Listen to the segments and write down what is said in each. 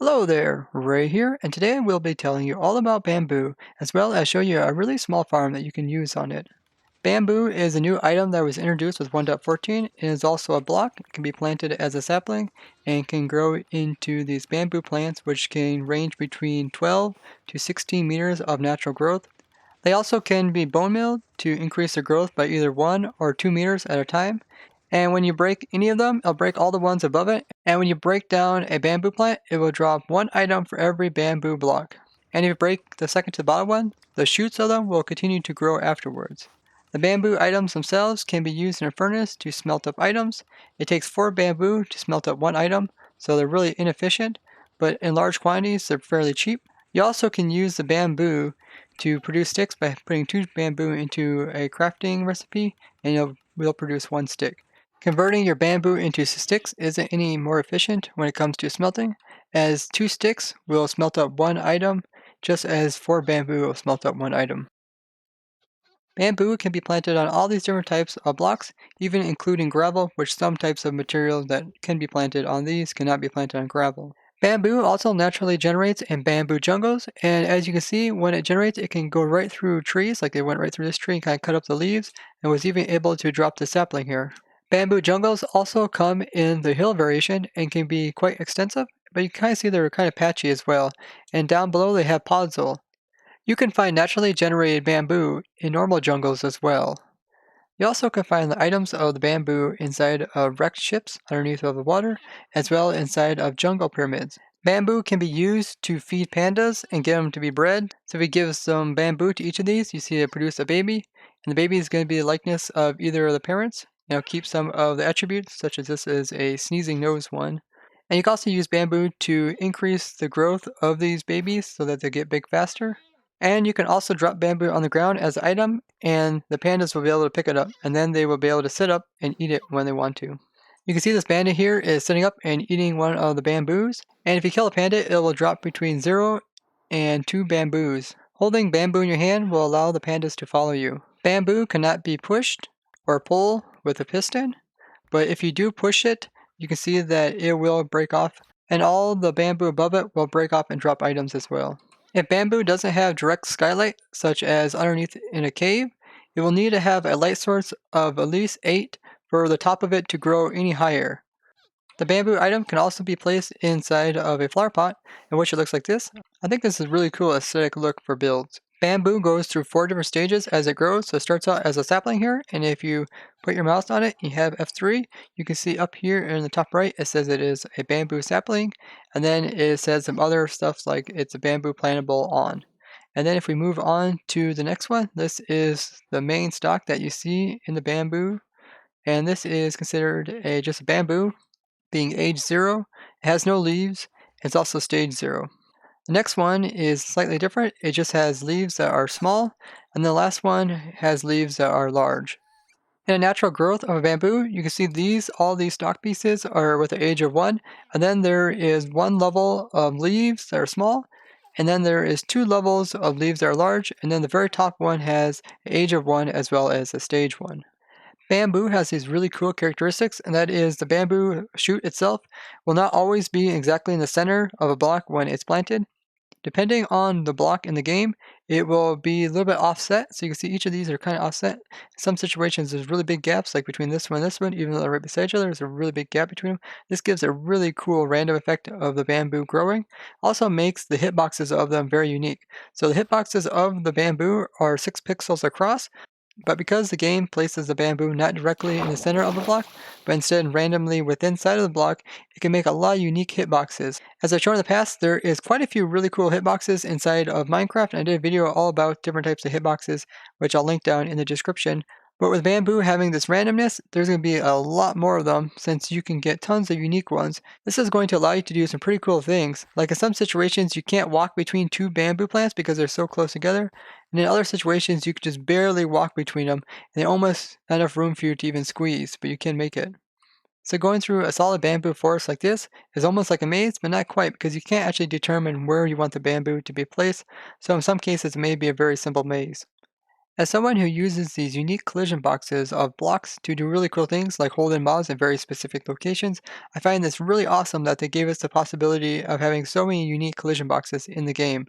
Hello there, Ray here, and today we'll be telling you all about bamboo, as well as show you a really small farm that you can use on it. Bamboo is a new item that was introduced with 1.14. It is also a block. It can be planted as a sapling and can grow into these bamboo plants, which can range between 12 to 16 meters of natural growth. They also can be bone milled to increase their growth by either 1 or 2 meters at a time. And when you break any of them, it'll break all the ones above it. And when you break down a bamboo plant, it will drop one item for every bamboo block. And if you break the second to the bottom one, the shoots of them will continue to grow afterwards. The bamboo items themselves can be used in a furnace to smelt up items. It takes 4 bamboo to smelt up one item, so they're really inefficient, but in large quantities they're fairly cheap. You also can use the bamboo to produce sticks by putting 2 bamboo into a crafting recipe, and will produce 1 stick. Converting your bamboo into sticks isn't any more efficient when it comes to smelting, as 2 sticks will smelt up 1 item, just as 4 bamboo will smelt up 1 item. Bamboo can be planted on all these different types of blocks, even including gravel, which some types of material that can be planted on these cannot be planted on gravel. Bamboo also naturally generates in bamboo jungles, and as you can see, when it generates, it can go right through trees, like it went right through this tree and kind of cut up the leaves, and was even able to drop the sapling here. Bamboo jungles also come in the hill variation and can be quite extensive, but you can kind of see they're kind of patchy as well, and down below they have podzol. You can find naturally generated bamboo in normal jungles as well. You also can find the items of the bamboo inside of wrecked ships underneath of the water, as well inside of jungle pyramids. Bamboo can be used to feed pandas and get them to be bred. So if you give some bamboo to each of these, you see it produce a baby, and the baby is going to be the likeness of either of the parents. It'll keep some of the attributes, such as this is a sneezing nose one. And you can also use bamboo to increase the growth of these babies so that they get big faster. And you can also drop bamboo on the ground as an item, and the pandas will be able to pick it up, and then they will be able to sit up and eat it when they want to. You can see this panda here is sitting up and eating one of the bamboos, and if you kill a panda, it will drop between 0 and 2 bamboos. Holding bamboo in your hand will allow the pandas to follow you. Bamboo cannot be pushed or pulled with a piston, but if you do push it, you can see that it will break off, and all the bamboo above it will break off and drop items as well. If bamboo doesn't have direct skylight, such as underneath in a cave, it will need to have a light source of at least 8 for the top of it to grow any higher. The bamboo item can also be placed inside of a flower pot, in which it looks like this. I think this is a really cool aesthetic look for builds. Bamboo goes through 4 different stages as it grows, so it starts out as a sapling here, and if you put your mouse on it, you have F3, you can see up here in the top right, it says it is a bamboo sapling, and then it says some other stuff like it's a bamboo plantable on. And then if we move on to the next one, this is the main stock that you see in the bamboo, and this is considered just a bamboo, being age 0, it has no leaves, it's also stage 0. The next one is slightly different, it just has leaves that are small, and the last one has leaves that are large. In a natural growth of a bamboo, you can see all these stock pieces are with the age of 1, and then there is 1 level of leaves that are small, and then there is 2 levels of leaves that are large, and then the very top one has an age of 1 as well as a stage 1. Bamboo has these really cool characteristics, and that is the bamboo shoot itself will not always be exactly in the center of a block when it's planted. Depending on the block in the game, it will be a little bit offset. So you can see each of these are kind of offset. In some situations, there's really big gaps, like between this one and this one, even though they're right beside each other, there's a really big gap between them. This gives a really cool random effect of the bamboo growing. Also makes the hitboxes of them very unique. So the hitboxes of the bamboo are 6 pixels across, but because the game places the bamboo not directly in the center of the block, but instead randomly within inside of the block, it can make a lot of unique hitboxes. As I've shown in the past, there is quite a few really cool hitboxes inside of Minecraft, and I did a video all about different types of hitboxes, which I'll link down in the description. But with bamboo having this randomness, there's going to be a lot more of them since you can get tons of unique ones. This is going to allow you to do some pretty cool things. Like in some situations, you can't walk between 2 bamboo plants because they're so close together. And in other situations, you can just barely walk between them, and almost not enough room for you to even squeeze, but you can make it. So going through a solid bamboo forest like this is almost like a maze, but not quite, because you can't actually determine where you want the bamboo to be placed. So in some cases, it may be a very simple maze. As someone who uses these unique collision boxes of blocks to do really cool things like hold in mobs in very specific locations, I find this really awesome that they gave us the possibility of having so many unique collision boxes in the game.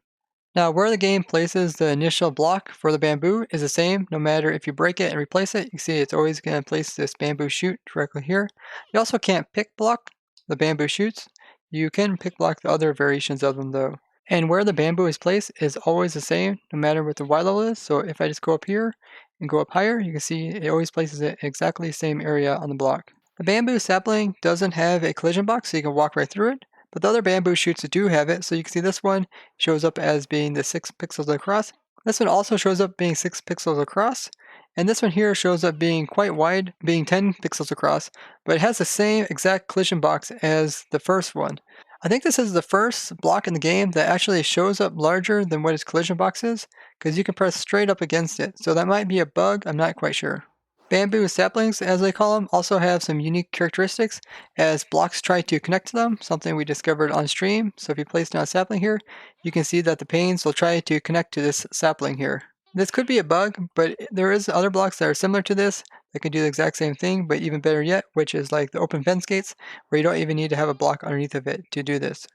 Now, where the game places the initial block for the bamboo is the same no matter if you break it and replace it. You see it's always going to place this bamboo shoot directly here. You also can't pick block the bamboo shoots. You can pick block the other variations of them though. And where the bamboo is placed is always the same no matter what the Y level is. So if I just go up here and go up higher, you can see it always places it in exactly the same area on the block. The bamboo sapling doesn't have a collision box, so you can walk right through it. But the other bamboo shoots do have it, so you can see this one shows up as being the 6 pixels across. This one also shows up being 6 pixels across. And this one here shows up being quite wide, being 10 pixels across, but it has the same exact collision box as the first one. I think this is the first block in the game that actually shows up larger than what its collision box is, because you can press straight up against it. So that might be a bug, I'm not quite sure. Bamboo saplings, as they call them, also have some unique characteristics as blocks try to connect to them, something we discovered on stream. So if you place down a sapling here, you can see that the panes will try to connect to this sapling here. This could be a bug, but there is other blocks that are similar to this that can do the exact same thing, but even better yet, which is like the open fence gates, where you don't even need to have a block underneath of it to do this.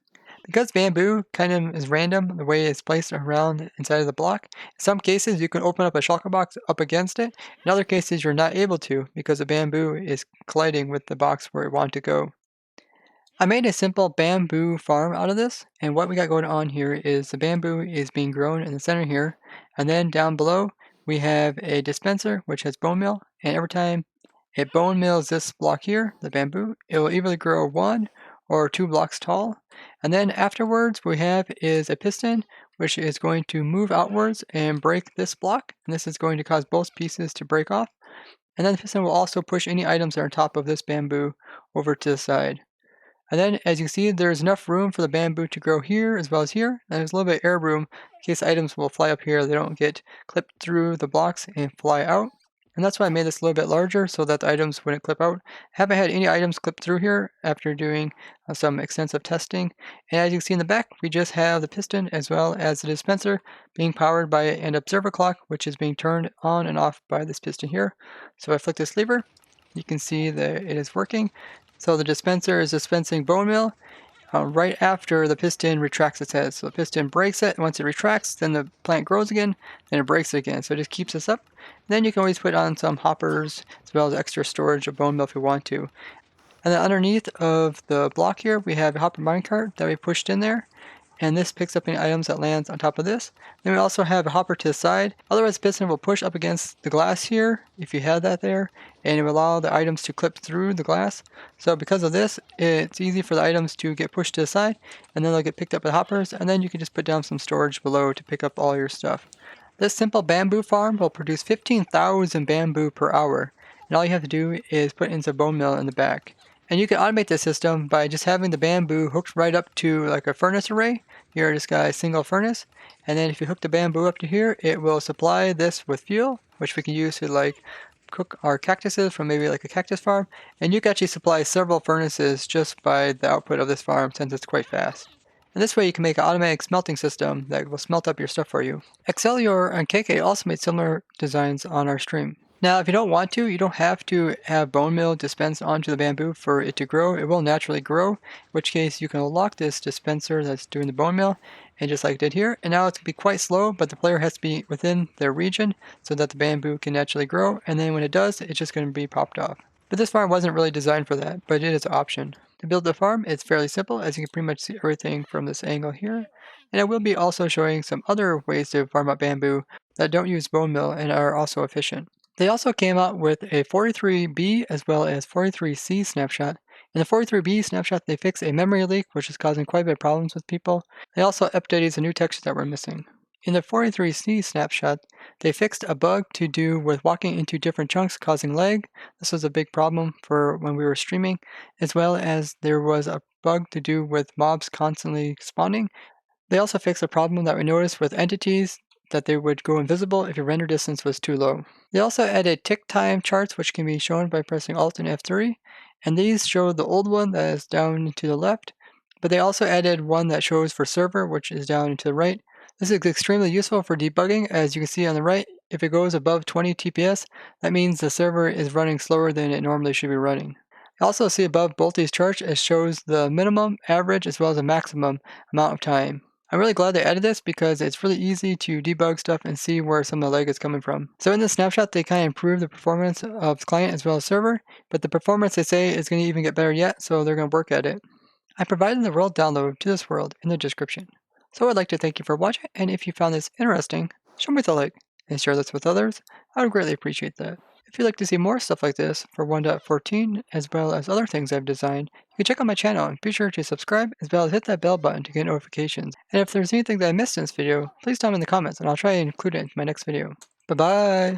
Because bamboo kind of is random the way it's placed around inside of the block, in some cases you can open up a shulker box up against it. In other cases you're not able to because the bamboo is colliding with the box where it wanted to go. I made a simple bamboo farm out of this, and what we got going on here is the bamboo is being grown in the center here, and then down below we have a dispenser which has bone meal, and every time it bone mills this block here, the bamboo, it will either grow 1 or 2 blocks tall, and then afterwards we have is a piston which is going to move outwards and break this block, and this is going to cause both pieces to break off, and then the piston will also push any items that are on top of this bamboo over to the side. And then, as you can see, there's enough room for the bamboo to grow here as well as here. And there's a little bit of air room in case items will fly up here. They don't get clipped through the blocks and fly out. And that's why I made this a little bit larger so that the items wouldn't clip out. I haven't had any items clip through here after doing some extensive testing. And as you can see in the back, we just have the piston as well as the dispenser being powered by an observer clock, which is being turned on and off by this piston here. So if I flick this lever, you can see that it is working. So the dispenser is dispensing bone meal right after the piston retracts its head. So the piston breaks it. Once it retracts, then the plant grows again, then it breaks it again. So it just keeps this up. Then you can always put on some hoppers as well as extra storage of bone meal if you want to. And then underneath of the block here, we have a hopper minecart that we pushed in there. And this picks up any items that lands on top of this. Then we also have a hopper to the side. Otherwise, the piston will push up against the glass here, if you had that there, and it will allow the items to clip through the glass. So because of this, it's easy for the items to get pushed to the side, and then they'll get picked up by hoppers, and then you can just put down some storage below to pick up all your stuff. This simple bamboo farm will produce 15,000 bamboo per hour, and all you have to do is put in some bone meal in the back. And you can automate this system by just having the bamboo hooked right up to like a furnace array. Here I just got a single furnace. And then if you hook the bamboo up to here, it will supply this with fuel, which we can use to like cook our cactuses from maybe like a cactus farm. And you can actually supply several furnaces just by the output of this farm since it's quite fast. And this way you can make an automatic smelting system that will smelt up your stuff for you. Excellior and KK also made similar designs on our stream. Now, if you don't want to, you don't have to have bone meal dispensed onto the bamboo for it to grow. It will naturally grow, in which case you can lock this dispenser that's doing the bone meal, and just like I did here. And now it's going to be quite slow, but the player has to be within their region so that the bamboo can naturally grow. And then when it does, it's just going to be popped off. But this farm wasn't really designed for that, but it is an option. To build the farm, it's fairly simple, as you can pretty much see everything from this angle here. And I will be also showing some other ways to farm up bamboo that don't use bone meal and are also efficient. They also came out with a 43B as well as 43C snapshot. In the 43B snapshot, they fixed a memory leak, which is causing quite a bit of problems with people. They also updated a new texture that were missing. In the 43C snapshot, they fixed a bug to do with walking into different chunks causing lag. This was a big problem for when we were streaming, as well as there was a bug to do with mobs constantly spawning. They also fixed a problem that we noticed with entities that they would go invisible if your render distance was too low. They also added tick time charts, which can be shown by pressing Alt and F3, and these show the old one that is down to the left, but they also added one that shows for server, which is down to the right. This is extremely useful for debugging. As you can see on the right, If it goes above 20 TPS, that means the server is running slower than it normally should be running. I also see above both these charts, it shows the minimum, average, as well as the maximum amount of time. I'm really glad they added this because it's really easy to debug stuff and see where some of the lag is coming from. So in this snapshot, they kind of improve the performance of the client as well as server, but the performance they say is going to even get better yet, so they're going to work at it. I provided the world download to this world in the description. So I'd like to thank you for watching, and if you found this interesting, show me the like and share this with others. I would greatly appreciate that. If you'd like to see more stuff like this for 1.14 as well as other things I've designed, you can check out my channel and be sure to subscribe as well as hit that bell button to get notifications. And if there's anything that I missed in this video, please tell me in the comments and I'll try and include it in my next video. Bye bye!